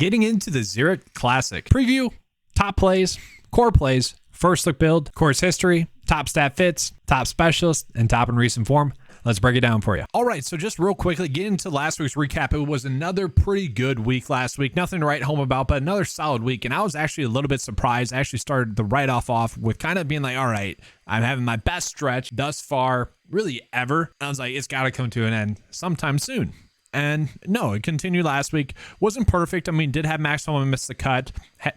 Getting into the ZURICH CLASSIC. Preview, top plays, core plays, first look build, course history, top stat fits, top specialist, and top in recent form. Let's break it down for you. All right, so just real quickly, get into last week's recap. It was another pretty good week last week. Nothing to write home about, but another solid week. And I was actually a little bit surprised. I actually started the write-off off with kind of being like, all right, I'm having my best stretch thus far, really ever. And I was like, it's got to come to an end sometime soon. And no, it continued last week. Wasn't perfect. I mean, did have Maximum miss the cut.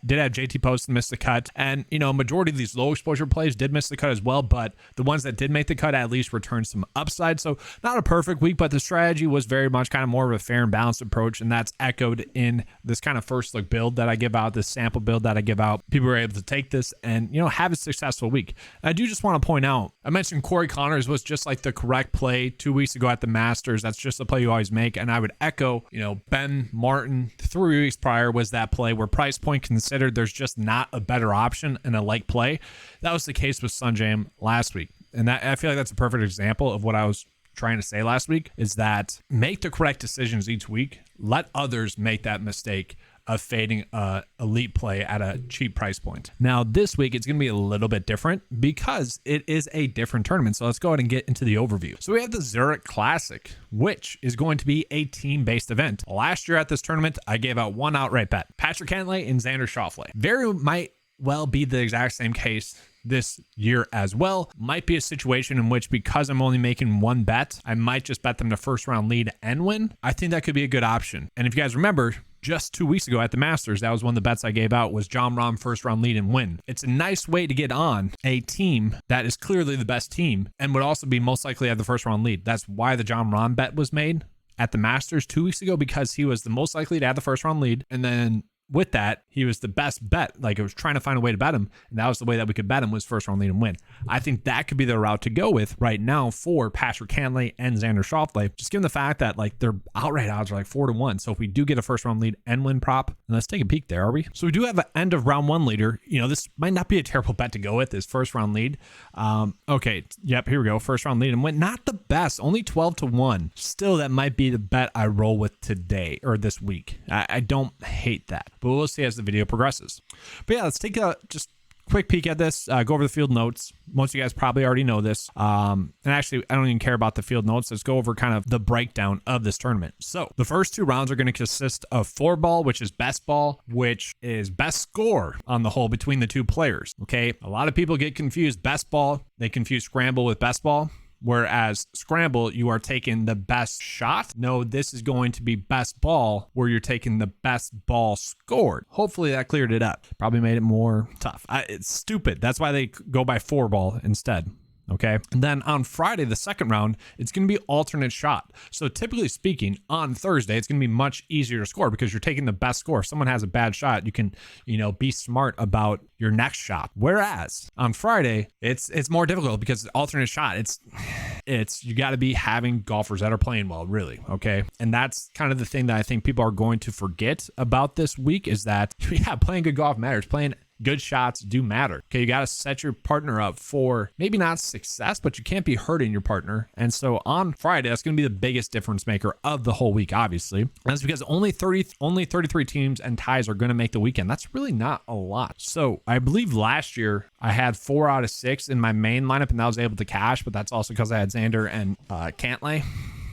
Did have JT Post miss the cut. And, you know, majority of these low exposure plays did miss the cut as well. But the ones that did make the cut at least returned some upside. So not a perfect week, but the strategy was very much kind of more of a fair and balanced approach. And that's echoed in this kind of first look build that I give out, this sample build that I give out. People were able to take this and, you know, have a successful week. And I do just want to point out, I mentioned Corey Connors was just like the correct play 2 weeks ago at the Masters. That's just the play you always make. And I would echo, you know, Ben Martin 3 weeks prior was that play where price point considered, there's just not a better option in a like play. That was the case with Sunjam last week. And that, I feel like that's a perfect example of what I was trying to say last week, is that make the correct decisions each week. Let others make that mistake of fading a elite play at a cheap price point. Now this week it's going to be a little bit different because it is a different tournament. So let's go ahead and get into the overview. So we have the ZURICH CLASSIC, which is going to be a team-based event. Last year at this tournament, I gave out one outright bet: Patrick Cantlay and Xander Schauffele. Very might well be the exact same case this year as well. Might be a situation in which, because I'm only making one bet, I might just bet them to first round lead and win. I think that could be a good option. And if you guys remember, just 2 weeks ago at the Masters, that was one of the bets I gave out, was Jon Rahm first round lead and win. It's a nice way to get on a team that is clearly the best team and would also be most likely at the first round lead. That's why the Jon Rahm bet was made at the Masters 2 weeks ago, because he was the most likely to have the first round lead. And then with that, he was the best bet. Like, it was trying to find a way to bet him, and that was the way that we could bet him, was first round lead and win. I think that could be the route to go with right now for Patrick Cantlay and Xander Schauffele, just given the fact that like their outright odds are like 4-1. So if we do get a first round lead and win prop, and let's take a peek there, are we? So we do have an end of round one leader. You know, this might not be a terrible bet to go with, this first round lead. Okay, yep, here we go. First round lead and win. Not the best, only 12-1. Still, that might be the bet I roll with today or this week. I don't hate that, but we'll see as the video progresses. But yeah, let's take a just quick peek at this, go over the field notes. Most of you guys probably already know this. And actually, I don't even care about the field notes. Let's go over kind of the breakdown of this tournament. So the first two rounds are going to consist of 4-ball, which is best ball, which is best score on the hole between the two players. Okay, a lot of people get confused. Best ball, they confuse scramble with best ball. Whereas scramble, you are taking the best shot. No, this is going to be best ball, where you're taking the best ball scored. Hopefully that cleared it up. Probably made it more tough. It's stupid. That's why they go by 4-ball instead. Okay. And then on Friday, the second round, it's going to be alternate shot. So typically speaking, on Thursday, it's going to be much easier to score because you're taking the best score. If someone has a bad shot, you can, you know, be smart about your next shot. Whereas on Friday, it's more difficult because alternate shot, it's you got to be having golfers that are playing well, really. Okay. And that's kind of the thing that I think people are going to forget about this week, is that, yeah, playing good golf matters. Playing good shots do matter. Okay, you got to set your partner up for maybe not success, but you can't be hurting your partner. And so on Friday, that's going to be the biggest difference maker of the whole week, obviously. And that's because only 33 teams and ties are going to make the weekend. That's really not a lot. So I believe last year I had 4 out of 6 in my main lineup, and I was able to cash, but that's also because I had Xander and Cantlay,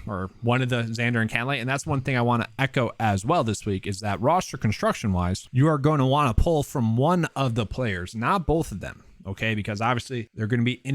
or one of the Xander and Cantlay. And that's one thing I want to echo as well this week, is that roster construction wise, you are going to want to pull from one of the players, not both of them. Okay, because obviously they're going to be the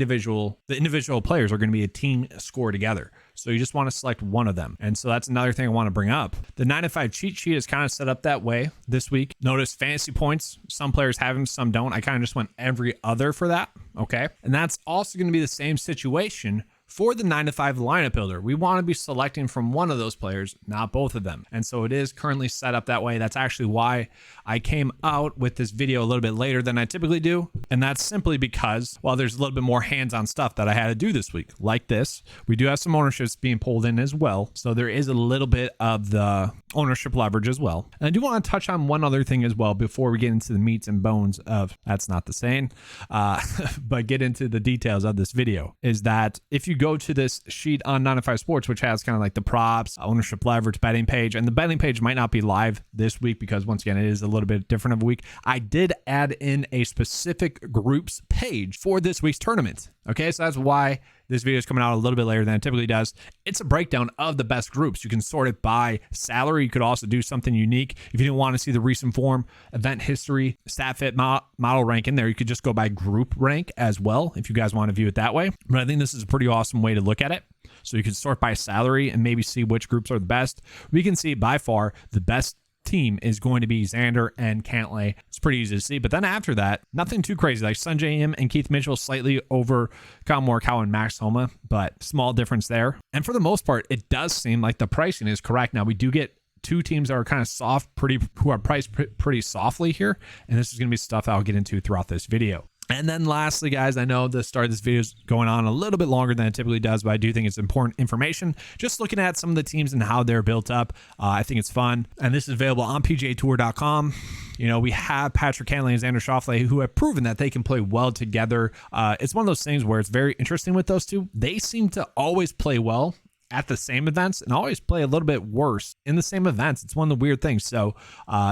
individual players are going to be a team score together. So you just want to select one of them. And so that's another thing I want to bring up. The 9-5 cheat sheet is kind of set up that way this week. Notice fantasy points, some players have them, some don't. I kind of just went every other for that. Okay. And that's also going to be the same situation for the 9-5 lineup builder. We want to be selecting from one of those players, not both of them. And so it is currently set up that way. That's actually why I came out with this video a little bit later than I typically do. And that's simply because, well, there's a little bit more hands-on stuff that I had to do this week, like this. We do have some ownerships being pulled in as well. So there is a little bit of the ownership leverage as well. And I do want to touch on one other thing as well before we get into the meats and bones of, that's not the saying, but get into the details of this video, is that if you you go to this sheet on 905 Sports, which has kind of like the props, ownership leverage, betting page, and the betting page might not be live this week because once again, it is a little bit different of a week. I did add in a specific groups page for this week's tournament. Okay, so that's why this video is coming out a little bit later than it typically does. It's a breakdown of the best groups. You can sort it by salary. You could also do something unique. If you didn't want to see the recent form, event history, stat fit, model rank in there, you could just go by group rank as well if you guys want to view it that way. But I think this is a pretty awesome way to look at it. So you can sort by salary and maybe see which groups are the best. We can see by far the best team is going to be Xander and Cantlay. It's pretty easy to see. But then after that, nothing too crazy. Like Sanjay M and Keith Mitchell slightly over Kyle Morikawa and Max Homa, but small difference there. And for the most part, it does seem like the pricing is correct. Now we do get two teams that are kind of soft, who are priced pretty softly here. And this is going to be stuff I'll get into throughout this video. And then lastly, guys, I know the start of this video is going on a little bit longer than it typically does, but I do think it's important information. Just looking at some of the teams and how they're built up, I think it's fun. And this is available on PGAtour.com. You know, we have Patrick Cantlay and Xander Schauffele who have proven that they can play well together. It's one of those things where it's very interesting with those two. They seem to always play well at the same events and always play a little bit worse in the same events. It's one of the weird things. So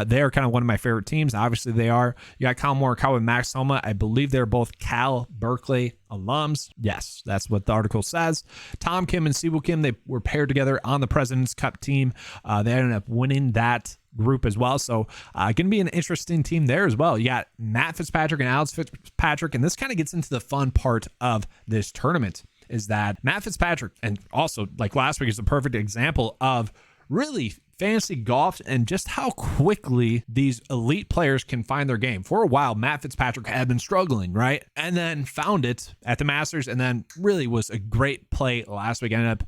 they are kind of one of my favorite teams. Obviously they are. You got Kyle Morikawa and Max Homa. I believe they're both Cal Berkeley alums. Yes, that's what the article says. Tom Kim and Siwoo Kim, they were paired together on the President's Cup team. They ended up winning that group as well. So going to be an interesting team there as well. You got Matt Fitzpatrick and Alex Fitzpatrick, and this kind of gets into the fun part of this tournament. Is that Matt Fitzpatrick, and also like last week is a perfect example of really fantasy golf and just how quickly these elite players can find their game. For a while, Matt Fitzpatrick had been struggling, right? And then found it at the Masters and then really was a great play last week. Ended up,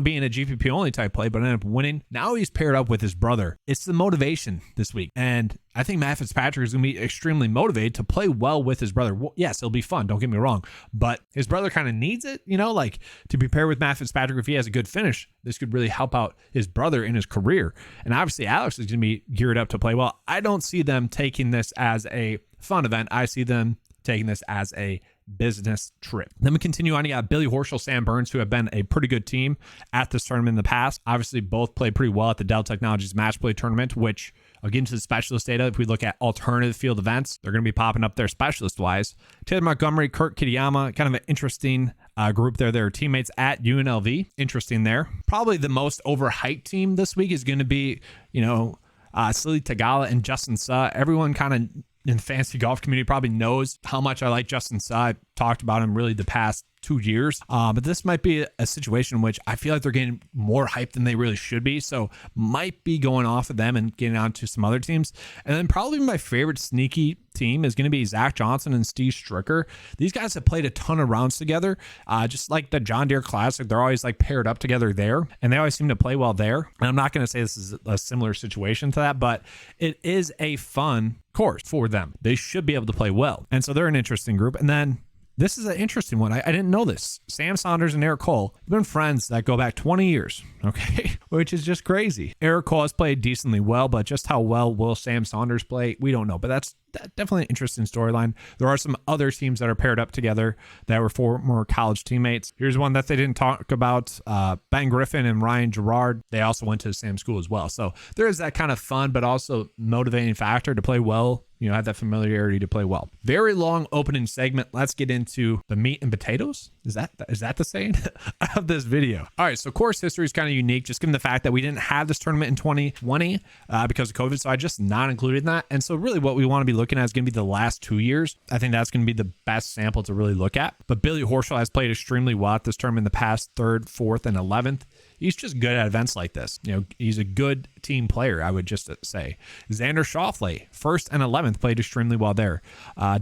being a GPP only type play, but ended up winning. Now he's paired up with his brother. It's the motivation this week. And I think Matt Fitzpatrick is going to be extremely motivated to play well with his brother. Well, yes, it'll be fun. Don't get me wrong. But his brother kind of needs it, like to be paired with Matt Fitzpatrick. If he has a good finish, this could really help out his brother in his career. And obviously Alex is going to be geared up to play well. I don't see them taking this as a fun event. I see them taking this as a business trip. Then we continue on. You got Billy Horschel, Sam Burns, who have been a pretty good team at this tournament in the past. Obviously, both played pretty well at the Dell Technologies Match Play Tournament, which I'll get into the specialist data. If we look at alternative field events, they're going to be popping up there specialist-wise. Taylor Montgomery, Kurt Kitayama, kind of an interesting group there. They're teammates at UNLV. Interesting there. Probably the most overhyped team this week is going to be, Silly Tagala and Justin Suh. Everyone kind of in the fantasy golf community probably knows how much I like Justin Suh. I've talked about him really the past 2 years. But this might be a situation in which I feel like they're getting more hype than they really should be. So might be going off of them and getting on to some other teams. And then probably my favorite sneaky team is going to be Zach Johnson and Steve Stricker. These guys have played a ton of rounds together. Just like the John Deere Classic, they're always like paired up together there. And they always seem to play well there. And I'm not going to say this is a similar situation to that, but it is a fun course for them. They should be able to play well. And so they're an interesting group. And then this is an interesting one. I didn't know this. Sam Saunders and Eric Cole have been friends that go back 20 years, okay? Which is just crazy. Eric Cole has played decently well, but just how well will Sam Saunders play? We don't know, but that's definitely an interesting storyline. There are some other teams that are paired up together that were former college teammates. Here's one that they didn't talk about. Ben Griffin and Ryan Gerard, they also went to the same school as well. So there is that kind of fun, but also motivating factor to play well. Have that familiarity to play well. Very long opening segment. Let's get into the meat and potatoes. Is that the saying of this video? All right, so course history is kind of unique, just given the fact that we didn't have this tournament in 2020 because of COVID, so I just not included that. And so really what we want to be looking at is going to be the last 2 years. I think that's going to be the best sample to really look at. But Billy Horschel has played extremely well at this tournament in the past 3rd, 4th, and 11th. He's just good at events like this. He's a good team player, I would just say. Xander Schauffele, 1st and 11th, played extremely well there.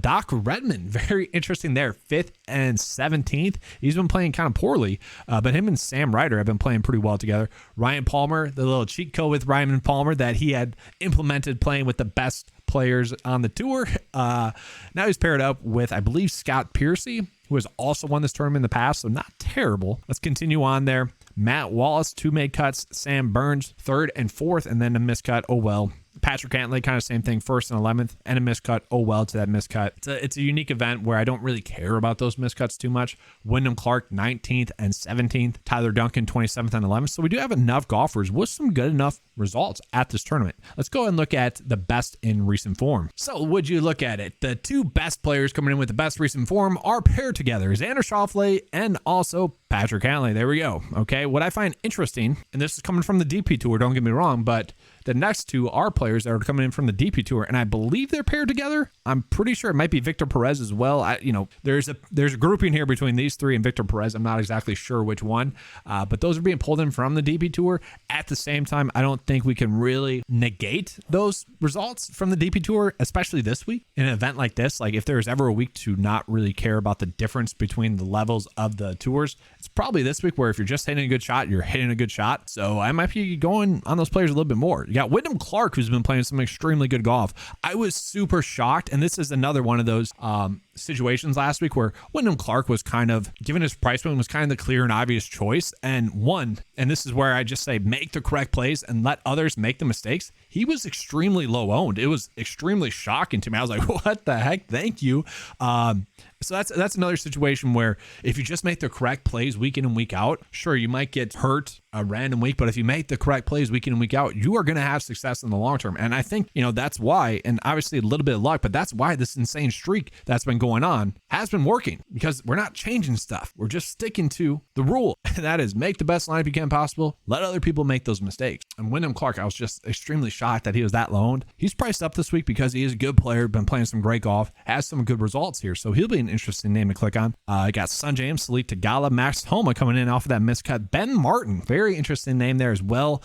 Doc Redman, very interesting there, 5th and 17th. He's been playing kind of poorly, but him and Sam Ryder have been playing pretty well together. Ryan Palmer, the little cheat code with Ryan Palmer that he had implemented playing with the best players on the tour. Now he's paired up with, I believe, Scott Piercy, who has also won this tournament in the past, so not terrible. Let's continue on there. Matt Wallace, 2 made cuts. Sam Burns, 3rd and 4th, and then a miscut. Oh well, Patrick Cantlay, kind of same thing, 1st and 11th, and a miscut. Oh well to that miscut. It's a unique event where I don't really care about those miscuts too much. Wyndham Clark 19th and 17th, Tyler Duncan 27th and 11th. So we do have enough golfers with some good enough results at this tournament. Let's go and look at the best in recent form. So would you look at it? The two best players coming in with the best recent form are paired together, Xander Schauffele and also Patrick Cantlay. There we go. Okay. What I find interesting, and this is coming from the DP Tour, don't get me wrong, but the next two are players that are coming in from the DP Tour, and I believe they're paired together. I'm pretty sure it might be Victor Perez as well. There's a grouping here between these three and Victor Perez. I'm not exactly sure which one, but those are being pulled in from the DP Tour. At the same time, I don't think we can really negate those results from the DP Tour, especially this week in an event like this. Like if there's ever a week to not really care about the difference between the levels of the tours, it's probably this week, where if you're just hitting a good shot, you're hitting a good shot. So I might be going on those players a little bit more. You got Wyndham Clark, who's been playing some extremely good golf. I was super shocked, and this is another one of those situations last week where Wyndham Clark was kind of, given his price point, was kind of the clear and obvious choice, and won. And this is where I just say make the correct plays and let others make the mistakes. He was extremely low owned. It was extremely shocking to me. I was like, what the heck? Thank you. So that's another situation where if you just make the correct plays week in and week out, sure, you might get hurt a random week, but if you make the correct plays week in and week out, you are going to have success in the long term. And I think, that's why, and obviously a little bit of luck, but that's why this insane streak that's been going on has been working, because we're not changing stuff. We're just sticking to the rule. And that is make the best lineup you can possible. Let other people make those mistakes. And Wyndham Clark, I was just extremely shocked that he was that low owned. He's priced up this week because he is a good player, been playing some great golf, has some good results here. So he'll be an interesting name to click on. I got Sun James, Salik Tagala, Max Homa coming in off of that miscut. Ben Martin, very interesting name there as well.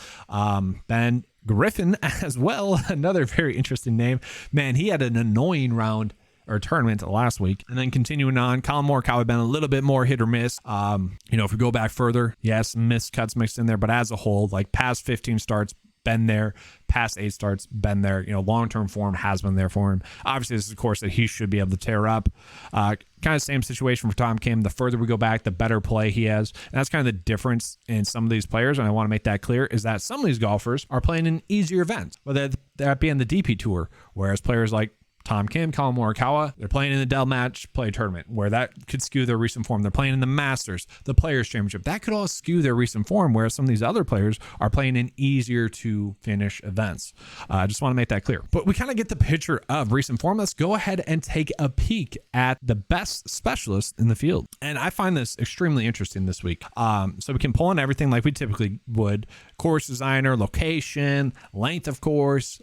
Ben Griffin as well, another very interesting name. Man, he had an annoying round or tournament last week. And then continuing on, Colin Morikawa been a little bit more hit or miss. If we go back further, yes, miscuts mixed in there, but as a whole, like past 15 starts, been there, past 8 starts, been there. Long-term form has been there for him. Obviously, this is a course that he should be able to tear up. Kind of same situation for Tom Kim. The further we go back, the better play he has. And that's kind of the difference in some of these players, and I want to make that clear, is that some of these golfers are playing in easier events, whether that be in the DP Tour, whereas players like Tom Kim, Colin Morikawa, they're playing in the Dell Match Play Tournament, where that could skew their recent form. They're playing in the Masters, the Players Championship. That could all skew their recent form, whereas some of these other players are playing in easier to finish events. I just want to make that clear. But we kind of get the picture of recent form. Let's go ahead and take a peek at the best specialists in the field. And I find this extremely interesting this week. So we can pull in everything like we typically would. Course designer, location, length of course,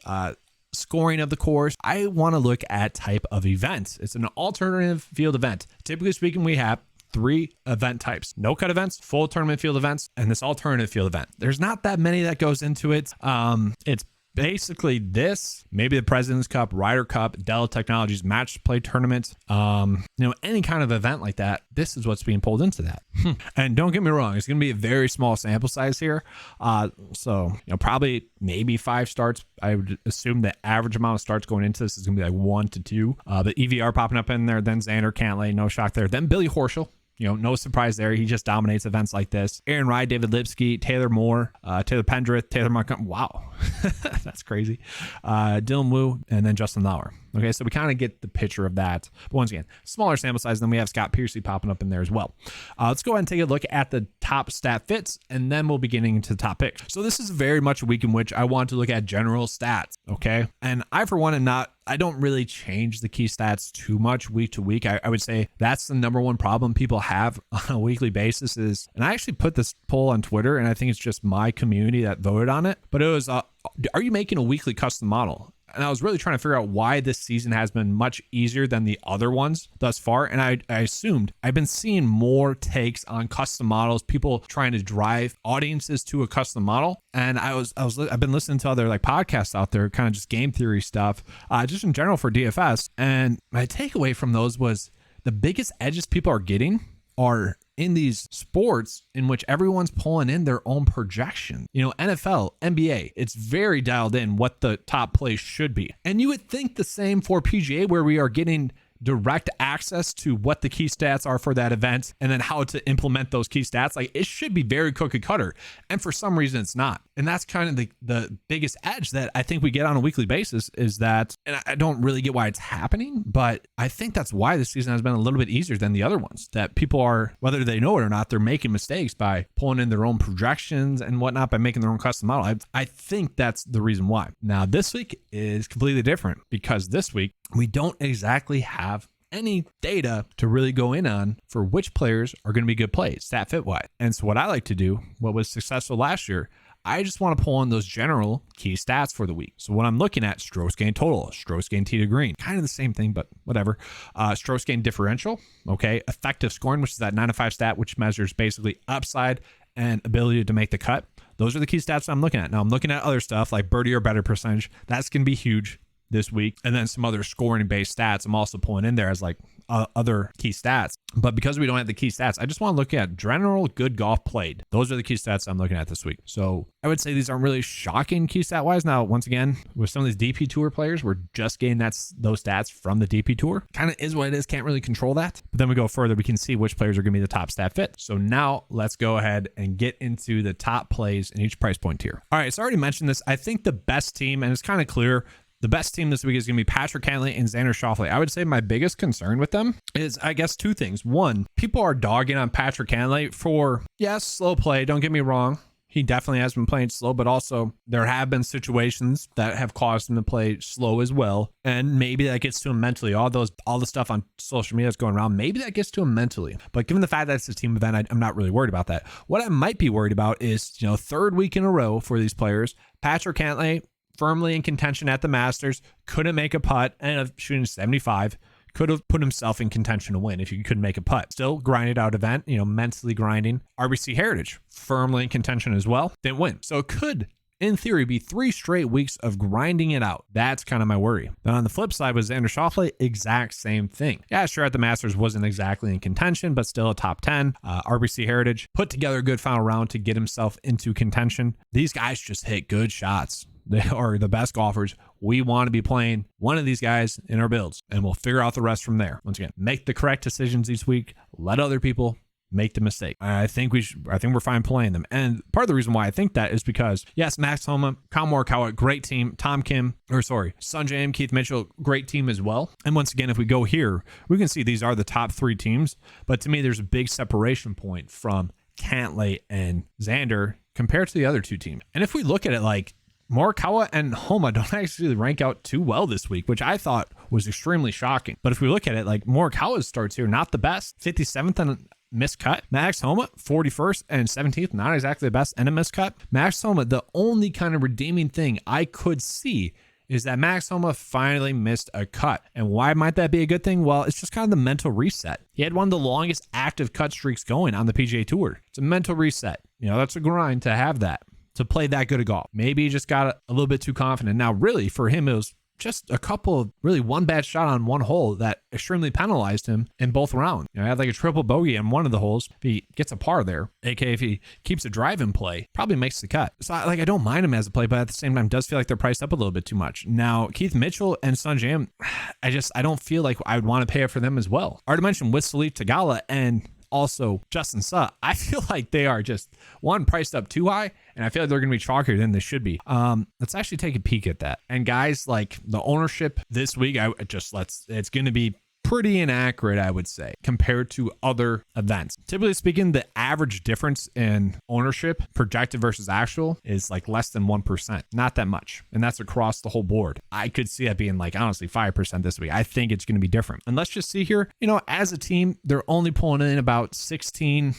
scoring of the course. I want to look at type of event. It's an alternative field event. Typically speaking, we have 3 event types: no cut events, full tournament field events, and this alternative field event. There's not that many that goes into it. It's basically this, maybe the President's Cup, Ryder Cup, Dell Technologies Match Play Tournament, any kind of event like that. This is what's being pulled into that. And don't get me wrong, it's going to be a very small sample size here. So probably maybe 5 starts. I would assume the average amount of starts going into this is going to be like 1 to 2. The EVR popping up in there, then Xander Cantlay, no shock there. Then Billy Horschel. No surprise there. He just dominates events like this. Aaron Ride, David Lipsky, Taylor Moore, Taylor Pendrith, Taylor Montgomery. Wow. That's crazy. Dylan Wu, and then Justin Lauer. Okay, so we kind of get the picture of that. But once again, smaller sample size. Then we have Scott Piercy popping up in there as well. Let's go ahead and take a look at the top stat fits, and then we'll be getting into the top picks. So this is very much a week in which I want to look at general stats, okay? And I, for one, I don't really change the key stats too much week to week. I would say that's the number one problem people have on a weekly basis is, and I actually put this poll on Twitter, and I think it's just my community that voted on it, but it was, are you making a weekly custom model? And I was really trying to figure out why this season has been much easier than the other ones thus far. And I assumed I've been seeing more takes on custom models, people trying to drive audiences to a custom model. And I've been listening to other like podcasts out there, kind of just game theory stuff, just in general for DFS. And my takeaway from those was the biggest edges people are getting are in these sports in which everyone's pulling in their own projection. NFL, NBA, it's very dialed in what the top plays should be. And you would think the same for PGA, where we are getting direct access to what the key stats are for that event and then how to implement those key stats. Like, it should be very cookie cutter. And for some reason it's not. And that's kind of the biggest edge that I think we get on a weekly basis is that, and I don't really get why it's happening, but I think that's why this season has been a little bit easier than the other ones, that people are, whether they know it or not, they're making mistakes by pulling in their own projections and whatnot, by making their own custom model. I think that's the reason why. Now, this week is completely different because this week we don't exactly have any data to really go in on for which players are going to be good plays, stat fit wise. And so what I like to do, what was successful last year, I just want to pull in those general key stats for the week. So when I'm looking at strokes gain total, strokes gain tee to green, kind of the same thing, but whatever. Strokes gain differential, okay. Effective scoring, which is that 9 to 5 stat, which measures basically upside and ability to make the cut. Those are the key stats I'm looking at. Now I'm looking at other stuff like birdie or better percentage. That's going to be huge this week. And then some other scoring based stats I'm also pulling in there as like other key stats. But because we don't have the key stats, I just want to look at general good golf played. Those are the key stats I'm looking at this week. So I would say these aren't really shocking key stat wise. Now, once again, with some of these DP Tour players, we're just getting those stats from the DP Tour. Kind of is what it is. Can't really control that. But then we go further, we can see which players are going to be the top stat fit. So now let's go ahead and get into the top plays in each price point tier. All right, so I already mentioned this. I think the best team, and it's kind of clear, the best team this week is going to be Patrick Cantlay and Xander Schauffele. I would say my biggest concern with them is, I guess, two things. One, people are dogging on Patrick Cantlay for, yes, slow play. Don't get me wrong. He definitely has been playing slow, but also there have been situations that have caused him to play slow as well. And maybe that gets to him mentally. All the stuff on social media that's going around, maybe that gets to him mentally. But given the fact that it's a team event, I'm not really worried about that. What I might be worried about is, third week in a row for these players, Patrick Cantlay, firmly in contention at the Masters, couldn't make a putt, ended up shooting 75, could have put himself in contention to win if he couldn't make a putt. Still grinded out event, mentally grinding. RBC Heritage, firmly in contention as well, didn't win. So it could, in theory, be 3 straight weeks of grinding it out. That's kind of my worry. Then on the flip side was Xander Schauffele, exact same thing. Yeah, sure, at the Masters wasn't exactly in contention, but still a top 10. RBC Heritage put together a good final round to get himself into contention. These guys just hit good shots. They are the best golfers. We want to be playing one of these guys in our builds, and we'll figure out the rest from there. Once again, make the correct decisions each week. Let other people make the mistake. I think we're fine playing them. And part of the reason why I think that is because, yes, Max Homa, Kyle Morikawa, great team. Sungjae Im, Keith Mitchell, great team as well. And once again, if we go here, we can see these are the top 3 teams. But to me, there's a big separation point from Cantlay and Xander compared to the other 2 teams. And if we look at it like, Morikawa and Homa don't actually rank out too well this week, which I thought was extremely shocking. But if we look at it, like Morikawa's starts here, not the best. 57th and missed cut. Max Homa, 41st and 17th, not exactly the best, and a missed cut. Max Homa, the only kind of redeeming thing I could see is that Max Homa finally missed a cut. And why might that be a good thing? Well, it's just kind of the mental reset. He had one of the longest active cut streaks going on the PGA Tour. It's a mental reset. That's a grind to have that, to play that good of golf. Maybe he just got a little bit too confident. Now, really, for him, it was just a couple of really one bad shot on one hole that extremely penalized him in both rounds. I had like a triple bogey on one of the holes. If he gets a par there, aka if he keeps a drive in play, probably makes the cut. So I don't mind him as a play, but at the same time, does feel like they're priced up a little bit too much. Now, Keith Mitchell and Sungjae Im, I don't feel like I would want to pay up for them as well. I already mentioned with Sahith Theegala and also Justin Suh, I feel like they are just priced up too high, and I feel like they're going to be chalkier than they should be. Let's actually take a peek at that. And guys, like the ownership this week, it's going to be pretty inaccurate, I would say, compared to other events. Typically speaking, the average difference in ownership projected versus actual is like less than 1%, not that much. And that's across the whole board. I could see it being like, honestly, 5% this week. I think it's going to be different. And let's just see here, as a team, they're only pulling in about 17%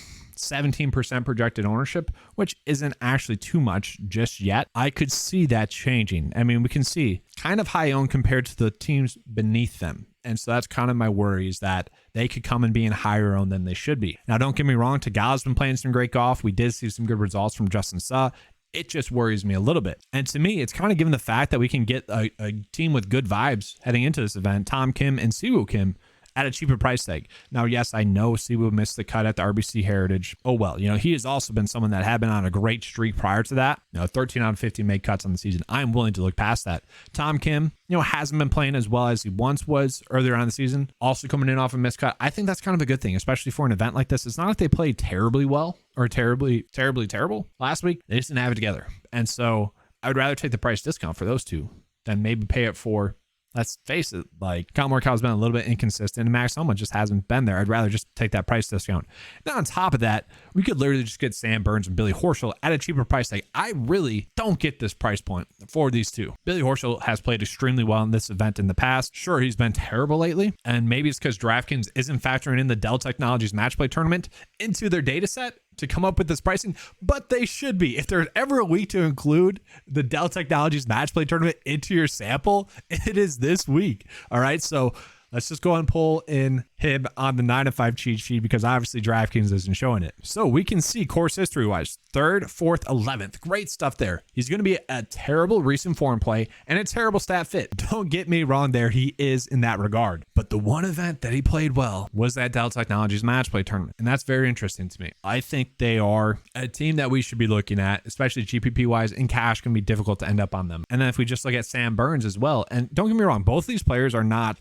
projected ownership, which isn't actually too much just yet. I could see that changing. I mean, we can see kind of high owned compared to the teams beneath them. And so that's kind of my worry, is that they could come and be in higher owned than they should be. Now, don't get me wrong, Theegala's been playing some great golf. We did see some good results from Justin Suh. It just worries me a little bit. And to me, it's kind of given the fact that we can get a team with good vibes heading into this event, Tom Kim and Siwoo Kim, at a cheaper price tag. Now, yes, I know Siwoo missed the cut at the RBC Heritage. Oh, well, he has also been someone that had been on a great streak prior to that. 13 out of 15 made cuts on the season. I'm willing to look past that. Tom Kim, hasn't been playing as well as he once was earlier on in the season. Also coming in off a missed cut. I think that's kind of a good thing, especially for an event like this. It's not like they played terribly well or terribly terrible last week. They just didn't have it together. And so I would rather take the price discount for those two than maybe pay it for, let's face it, like Kyle Morikawa's been a little bit inconsistent and Max Homa just hasn't been there. I'd rather just take that price discount. Now, on top of that, we could literally just get Sam Burns and Billy Horschel at a cheaper price tag. I really don't get this price point for these two. Billy Horschel has played extremely well in this event in the past. Sure, he's been terrible lately, and maybe it's because DraftKings isn't factoring in the Dell Technologies Match Play Tournament into their data set to come up with this pricing, but they should be. If there's ever a week to include the Dell Technologies Match Play Tournament into your sample, it is this week. All right, so let's just go and pull in him on the 9-5 cheat sheet because obviously DraftKings isn't showing it. So we can see course history-wise, 3rd, 4th, 11th. Great stuff there. He's going to be a terrible recent form play and a terrible stat fit. Don't get me wrong there. He is in that regard. But the one event that he played well was that Dell Technologies Match Play Tournament. And that's very interesting to me. I think they are a team that we should be looking at, especially GPP-wise, and cash can be difficult to end up on them. And then if we just look at Sam Burns as well, and don't get me wrong, both of these players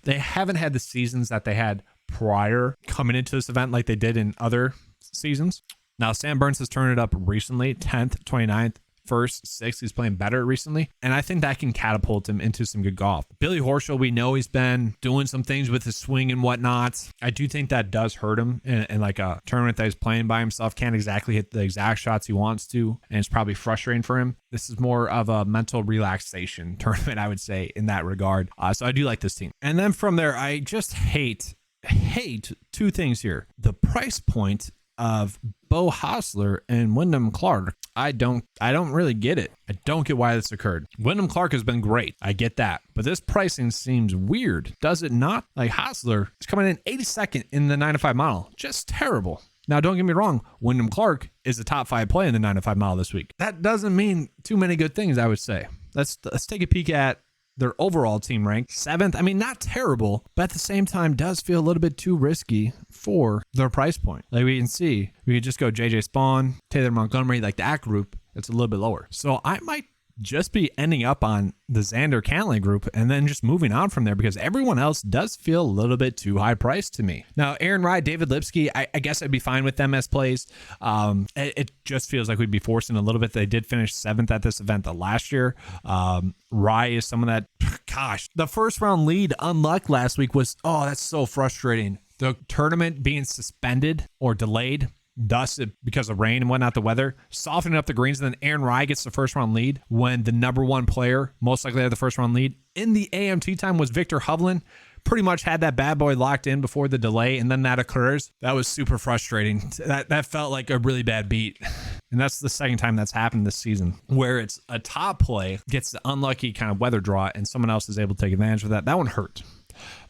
they haven't had the seasons that they had prior coming into this event like they did in other seasons. Now, Sam Burns has turned it up recently, 10th, 29th, 1st, 6th. He's playing better recently, and I think that can catapult him into some good golf. Billy Horschel, we know he's been doing some things with his swing and whatnot. I do think that does hurt him in like a tournament that he's playing by himself. Can't exactly hit the exact shots he wants to, and it's probably frustrating for him. This is more of a mental relaxation tournament, I would say, in that regard. So I do like this team. And then from there, I just hate two things here. The price point of Beau Hossler and Wyndham Clark. I don't really get it. I don't get why this occurred. Wyndham Clark has been great. I get that. But this pricing seems weird. Does it not? Like Hossler is coming in 82nd in the 9-5 model. Just terrible. Now, don't get me wrong. Wyndham Clark is a top 5 play in the 9-5 model this week. That doesn't mean too many good things, I would say. Let's take a peek at their overall team rank. 7th, I mean, not terrible, but at the same time does feel a little bit too risky for their price point. Like we can see, we could just go JJ Spawn, Taylor Montgomery, like that group, it's a little bit lower. So I might just be ending up on the Xander Cantlay group and then just moving on from there because everyone else does feel a little bit too high priced to me. Now, Aaron Rai, David Lipsky, I guess I'd be fine with them as plays. It just feels like we'd be forcing a little bit. They did finish 7th at this event the last year. Rai is someone that, gosh, the first round lead unluck last week was, that's so frustrating. The tournament being suspended or delayed, thus because of rain and whatnot, the weather, softening up the greens, and then Aaron Rai gets the first round lead when the number one player, most likely had the first round lead in the AMT time, was Victor Hovland. Pretty much had that bad boy locked in before the delay, and then that occurs. That was super frustrating. That felt like a really bad beat. And that's the second time that's happened this season, where it's a top play gets the unlucky kind of weather draw, and someone else is able to take advantage of that. That one hurt.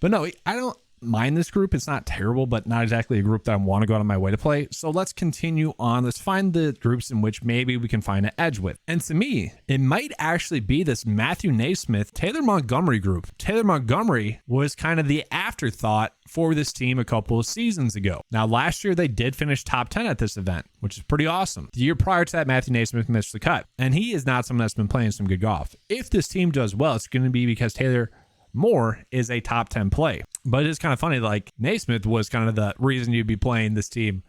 But no, I don't mind this group. It's not terrible, but not exactly a group that I want to go out of my way to play. So let's continue on. Let's find the groups in which maybe we can find an edge with. And to me, it might actually be this Matthew Naismith, Taylor Montgomery group. Taylor Montgomery was kind of the afterthought for this team a couple of seasons ago. Now, last year they did finish top 10 at this event, which is pretty awesome. The year prior to that, Matthew Naismith missed the cut, and he is not someone that's been playing some good golf. If this team does well, it's going to be because Taylor Moore is a top 10 play. But it's kind of funny, like Naismith was kind of the reason you'd be playing this team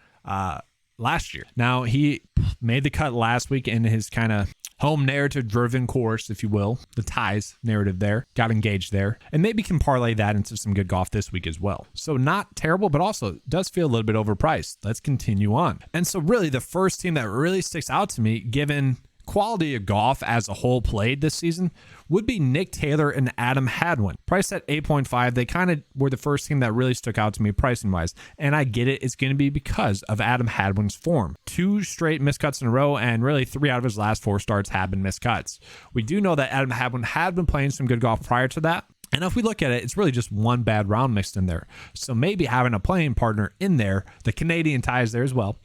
last year. Now, he made the cut last week in his kind of home narrative driven course, if you will, the ties narrative there, got engaged there, and maybe can parlay that into some good golf this week as well. So not terrible, but also does feel a little bit overpriced. Let's continue on. And so really the first team that really sticks out to me, given quality of golf as a whole played this season, would be Nick Taylor and Adam Hadwin. Priced at 8.5, they kind of were the first team that really stuck out to me pricing wise. And I get it, it's going to be because of Adam Hadwin's form. 2 straight miscuts in a row, and really 3 out of his last 4 starts have been miscuts. We do know that Adam Hadwin had been playing some good golf prior to that. And if we look at it, it's really just one bad round mixed in there. So maybe having a playing partner in there, the Canadian ties there as well,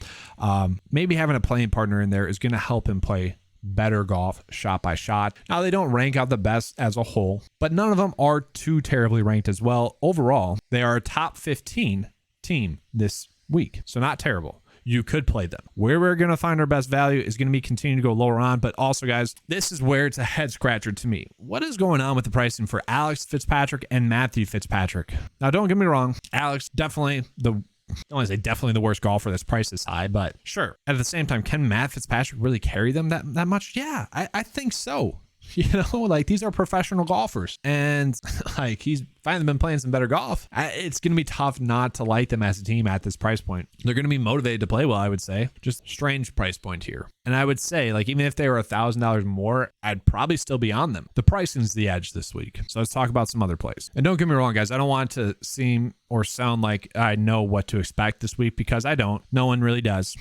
maybe having a playing partner in there is going to help him play better golf shot by shot. Now, they don't rank out the best as a whole, but none of them are too terribly ranked as well. Overall, they are a top 15 team this week, so not terrible. You could play them. Where we're going to find our best value is going to be continuing to go lower on, but also, guys, this is where it's a head scratcher to me. What is going on with the pricing for Alex Fitzpatrick and Matthew Fitzpatrick? Now, don't get me wrong. Alex, definitely I don't want to say definitely the worst golfer that's priced this high, but sure. At the same time, can Matt Fitzpatrick really carry them that much? Yeah, I think so. You know, like, these are professional golfers, and like, he's finally been playing some better golf. It's going to be tough not to like them as a team at this price point. They're going to be motivated to play well, I would say. Just strange price point here. And I would say, like, even if they were $1,000 more, I'd probably still be on them. The pricing's the edge this week. So let's talk about some other plays. And don't get me wrong, guys, I don't want to seem or sound like I know what to expect this week, because I don't. No one really does.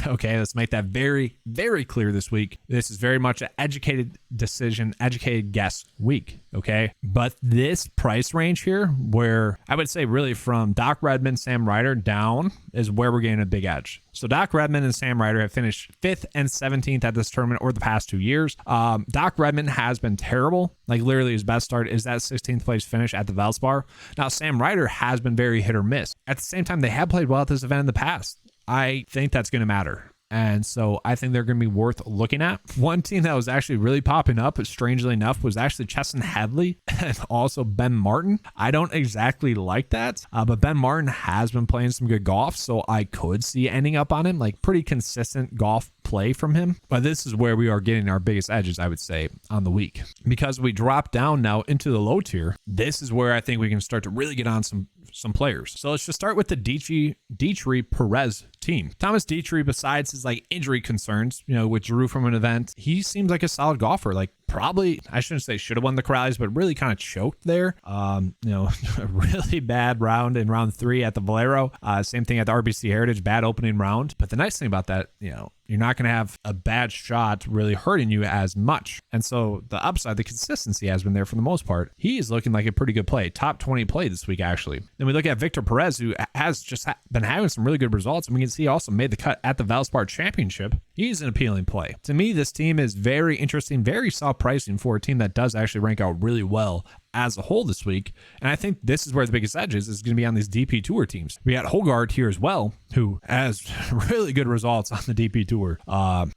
Okay, let's make that very, very clear this week. This is very much an educated decision, educated guess week. Okay, but this price range here, where I would say really from Doc Redman, Sam Ryder down, is where we're getting a big edge. So Doc Redman and Sam Ryder have finished 5th and 17th at this tournament over the past 2 years. Doc Redman has been terrible. Like, literally his best start is that 16th place finish at the Valspar. Now, Sam Ryder has been very hit or miss. At the same time, they have played well at this event in the past. I think that's going to matter. And so I think they're going to be worth looking at. One team that was actually really popping up, strangely enough, was actually Chesson Hadley and also Ben Martin. I don't exactly like that, but Ben Martin has been playing some good golf, so I could see ending up on him. Like, pretty consistent golf play from him. But this is where we are getting our biggest edges, I would say, on the week. Because we drop down now into the low tier, this is where I think we can start to really get on some players. So let's just start with the Dietrich Perez team. Thomas Dietrich, besides his like injury concerns, you know, withdrew from an event, he seems like a solid golfer. Like, probably, I shouldn't say should have won the Corrales, but really kind of choked there. You know, a really bad round in round 3 at the Valero. Same thing at the RBC Heritage, bad opening round. But the nice thing about that, you know, you're not going to have a bad shot really hurting you as much. And so the upside, the consistency has been there for the most part. He is looking like a pretty good play. Top 20 play this week, actually. Then we look at Victor Perez, who has just been having some really good results. And we can see he also made the cut at the Valspar Championship. He's an appealing play. To me, this team is very interesting, very soft pricing for a team that does actually rank out really well as a whole this week. And I think this is where the biggest edge is going to be on these DP Tour teams. We got Hogard here as well, who has really good results on the DP Tour.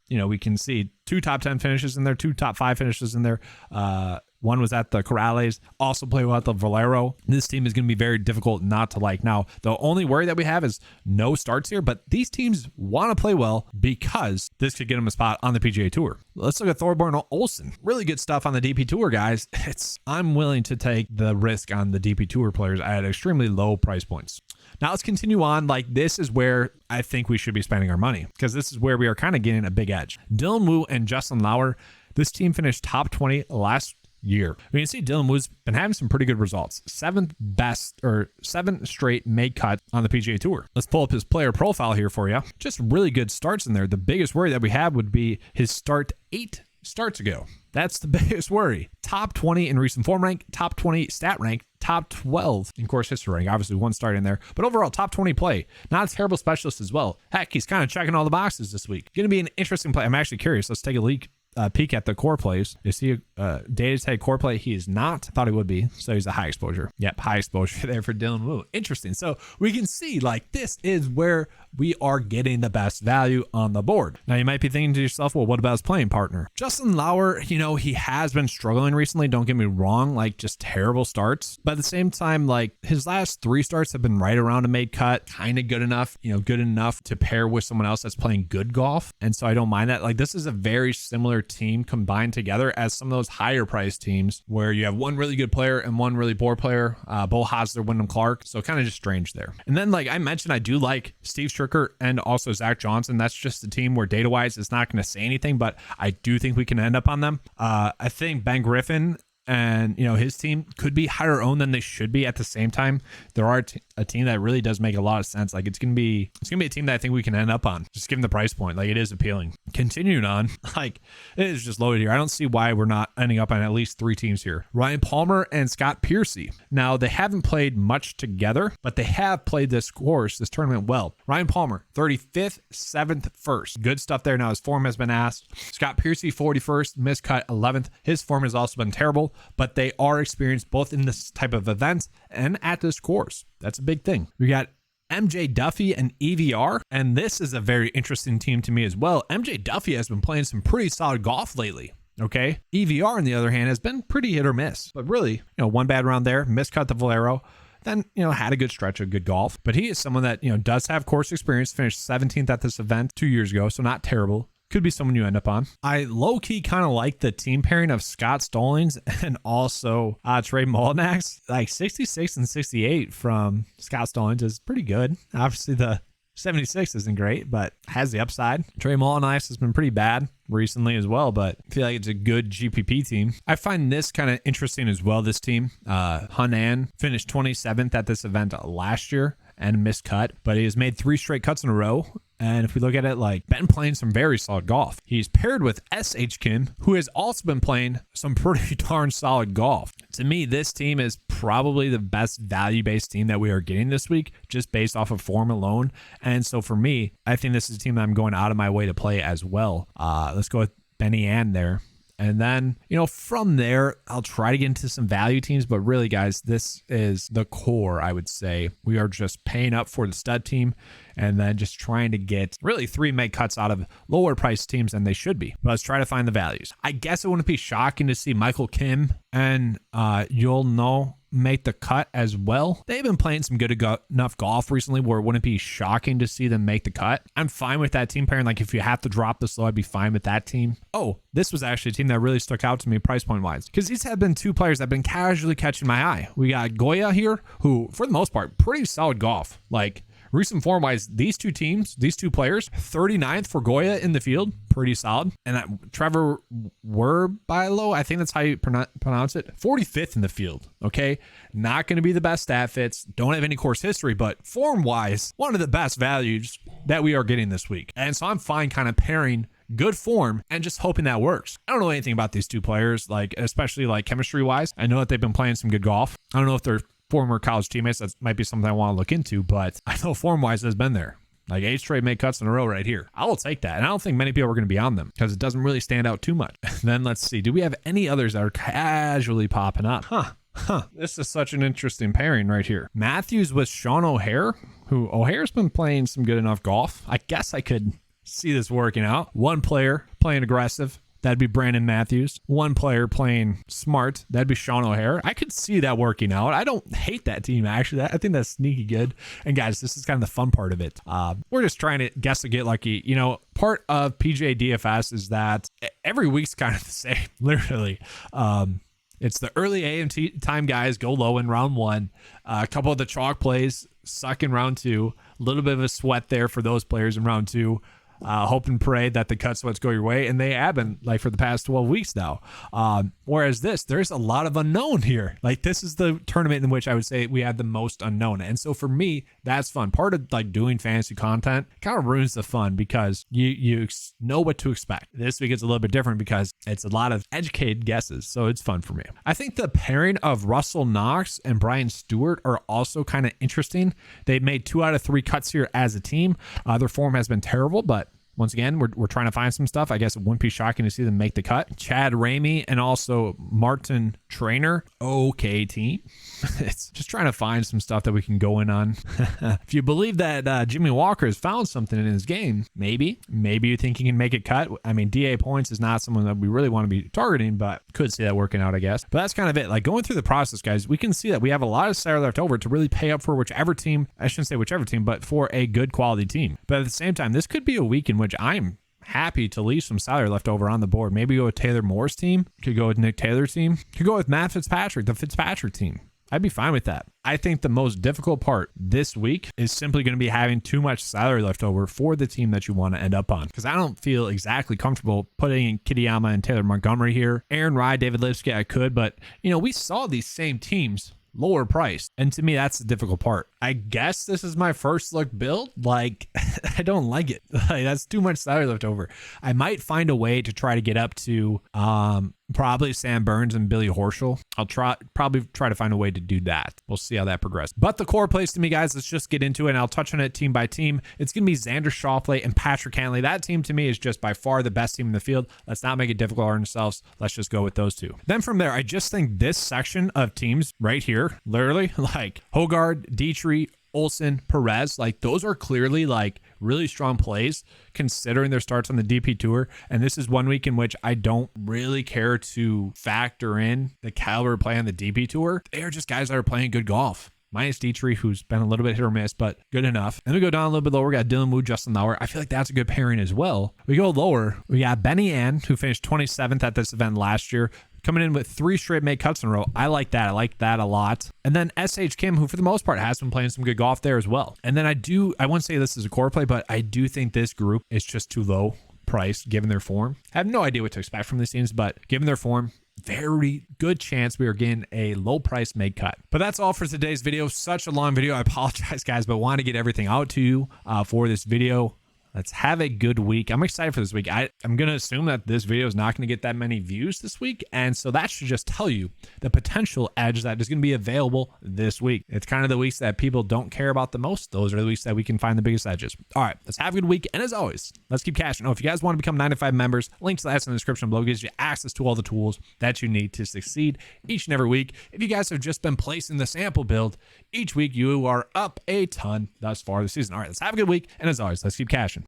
You know, we can see 2 top 10 finishes in there, 2 top 5 finishes in there. One was at the Corrales, also play well at the Valero. This team is going to be very difficult not to like. Now, the only worry that we have is no starts here, but these teams want to play well because this could get them a spot on the PGA Tour. Let's look at Thorborn Olsen. Really good stuff on the DP Tour, guys. I'm willing to take the risk on the DP Tour players at extremely low price points. Now let's continue on. Like, this is where I think we should be spending our money, because this is where we are kind of getting a big edge. Dylan Wu and Justin Lauer, this team finished top 20 last year. We can see Dylan Wu's been having some pretty good results. 7 straight made cut on the PGA Tour. Let's pull up his player profile here for you. Just really good starts in there. The biggest worry that we have would be his start 8 starts ago. That's the biggest worry. Top 20 in recent form rank, top 20 stat rank, top 12 in course history rank. Obviously 1 start in there, but overall top 20 play. Not a terrible specialist as well. Heck, he's kind of checking all the boxes this week. Going to be an interesting play. I'm actually curious. Let's take a peek at the core plays. Is he a data tag core play? He is not. Thought he would be. So he's a high exposure. Yep, high exposure there for Dylan Wu. Interesting. So we can see, like, this is where we are getting the best value on the board. Now you might be thinking to yourself, well, what about his playing partner? Justin Lauer, you know, he has been struggling recently. Don't get me wrong, like, just terrible starts. But at the same time, like, his last 3 starts have been right around a made cut, kind of good enough, you know, good enough to pair with someone else that's playing good golf. And so I don't mind that. Like, this is a very similar team combined together as some of those higher priced teams where you have one really good player and one really poor player. Bo Hosler, Wyndham Clark. So kind of just strange there. And then, like I mentioned, I do like Steve Stricker and also Zach Johnson. That's just a team where data wise it's not going to say anything, but I do think we can end up on them. I think Ben Griffin and, you know, his team could be higher owned than they should be. At the same time, there are a team that really does make a lot of sense. Like it's gonna be a team that I think we can end up on, just given the price point. Like it is appealing. Continuing on, like it is just loaded here. I don't see why we're not ending up on at least 3 teams here. Ryan Palmer and Scott Piercy. Now they haven't played much together, but they have played this tournament well. Ryan Palmer, 35th, 7th, 1st. Good stuff there. Now his form has been asked. Scott Piercy, 41st, miscut 11th. His form has also been terrible, but they are experienced both in this type of events and at this course. That's a big thing. We got MJ Duffy and EVR, and this is a very interesting team to me as well. MJ Duffy has been playing some pretty solid golf lately. Okay. EVR, on the other hand, has been pretty hit or miss, but really, one bad round there, miscut the Valero. Then, had a good stretch of good golf. But he is someone that, does have course experience, finished 17th at this event 2 years ago, so not terrible. Could be someone you end up on. I low-key kind of like the team pairing of Scott Stallings and also Trey Mullinax. Like 66 and 68 from Scott Stallings is pretty good. Obviously, the 76 isn't great, but has the upside. Trey Mullinax has been pretty bad recently as well, but I feel like it's a good GPP team. I find this kind of interesting as well, this team. Hunan finished 27th at this event last year and miscut, but he has made 3 straight cuts in a row. And if we look at it, like, been playing some very solid golf. He's paired with S.H. Kim, who has also been playing some pretty darn solid golf. To me, this team is probably the best value-based team that we are getting this week, just based off of form alone. And so for me, I think this is a team that I'm going out of my way to play as well. Let's go with Benny Ann there. And then, from there, I'll try to get into some value teams. But really, guys, this is the core, I would say. We are just paying up for the stud team and then just trying to get really 3 make cuts out of lower price teams than they should be. But let's try to find the values. I guess it wouldn't be shocking to see Michael Kim and You'll Know make the cut as well. They've been playing some good enough golf recently where it wouldn't be shocking to see them make the cut. I'm fine with that team pairing. Like if you have to drop this low, I'd be fine with that team. Oh, this was actually a team that really stuck out to me price point wise, because these have been 2 players that have been casually catching my eye. We got Goya here, who for the most part, pretty solid golf. Like recent form wise, these 2 players, 39th for Goya in the field, pretty solid. And Trevor Werbilo, I think that's how you pronounce it, 45th in the field. Okay, not going to be the best stat fits, don't have any course history, but form wise, one of the best values that we are getting this week. And so I'm fine kind of pairing good form and just hoping that works. I don't know anything about these 2 players, like especially like chemistry wise. I know that they've been playing some good golf. I don't know if they're former college teammates. That might be something I want to look into, but I know form-wise has been there. Like 8 straight make cuts in a row right here. I will take that. And I don't think many people are going to be on them because it doesn't really stand out too much. Then let's see. Do we have any others that are casually popping up? This is such an interesting pairing right here. Matthews with Sean O'Hare, who O'Hare's been playing some good enough golf. I guess I could see this working out. 1 player playing aggressive. That'd be Brandon Matthews. 1 player playing smart. That'd be Sean O'Hare. I could see that working out. I don't hate that team, actually. I think that's sneaky good. And guys, this is kind of the fun part of it. We're just trying to guess to get lucky. Part of PGA DFS is that every week's kind of the same, literally. It's the early AMT time guys go low in round 1. A couple of the chalk plays suck in round 2. A little bit of a sweat there for those players in round 2. Hope and pray that the cut sweats go your way, and they have been like for the past 12 weeks now. Whereas there's a lot of unknown here. Like this is the tournament in which I would say we have the most unknown, and so for me, that's fun. Part of like doing fantasy content kind of ruins the fun because you know what to expect. This week it's a little bit different because it's a lot of educated guesses, so it's fun for me. I think the pairing of Russell Knox and Brian Stewart are also kind of interesting. They've made 2 out of 3 cuts here as a team. Their form has been terrible, but once again, we're trying to find some stuff. I guess it wouldn't be shocking to see them make the cut. Chad Ramey and also Martin Trainer. Okay, team. It's just trying to find some stuff that we can go in on. If you believe that Jimmy Walker has found something in his game, maybe you think he can make it cut. I mean, DA points is not someone that we really want to be targeting, but could see that working out, I guess. But that's kind of it. Like going through the process, guys, we can see that we have a lot of salary left over to really pay up for whichever team, I shouldn't say whichever team, but for a good quality team. But at the same time, this could be a week in which I'm happy to leave some salary left over on the board. Maybe go with Taylor Moore's team. Could go with Nick Taylor's team. Could go with Matt Fitzpatrick, the Fitzpatrick team. I'd be fine with that. I think the most difficult part this week is simply going to be having too much salary left over for the team that you want to end up on. Because I don't feel exactly comfortable putting in Kitayama and Taylor Montgomery here. Aaron Rye, David Lipsky, I could, but we saw these same teams lower price. And to me, that's the difficult part. I guess this is my first look build. Like, I don't like it. Like, that's too much salary left over. I might find a way to try to get up to probably Sam Burns and Billy Horschel. I'll probably try to find a way to do that. We'll see how that progresses. But the core plays to me, guys, let's just get into it, and I'll touch on it team by team. It's going to be Xander Schauffele and Patrick Cantlay. That team to me is just by far the best team in the field. Let's not make it difficult on ourselves. Let's just go with those two. Then from there, I just think this section of teams right here, literally, like Hogard, Dietrich, Olsen, Perez, like those are clearly like really strong plays considering their starts on the DP Tour. And this is one week in which I don't really care to factor in the caliber of play on the DP Tour. They are just guys that are playing good golf. Minus Dietrich, who's been a little bit hit or miss, but good enough. And we go down a little bit lower. We got Dylan Wu, Justin Lauer. I feel like that's a good pairing as well. We go lower. We got Benny Ann, who finished 27th at this event last year, coming in with 3 straight make cuts in a row. I like that. I like that a lot. And then S.H. Kim, who for the most part has been playing some good golf there as well. And then I wouldn't say this is a core play, but I do think this group is just too low priced given their form. I have no idea what to expect from these teams, but given their form, very good chance we are getting a low price make cut. But that's all for today's video. Such a long video. I apologize, guys, but want to get everything out to you for this video. Let's have a good week. I'm excited for this week. I'm going to assume that this video is not going to get that many views this week. And so that should just tell you the potential edge that is going to be available this week. It's kind of the weeks that people don't care about the most. Those are the weeks that we can find the biggest edges. All right, let's have a good week. And as always, let's keep cashing. Oh, if you guys want to become 9to5 members, links to that's in the description below. Gives you access to all the tools that you need to succeed each and every week. If you guys have just been placing the sample build each week, you are up a ton thus far this season. All right, let's have a good week. And as always, let's keep cashing.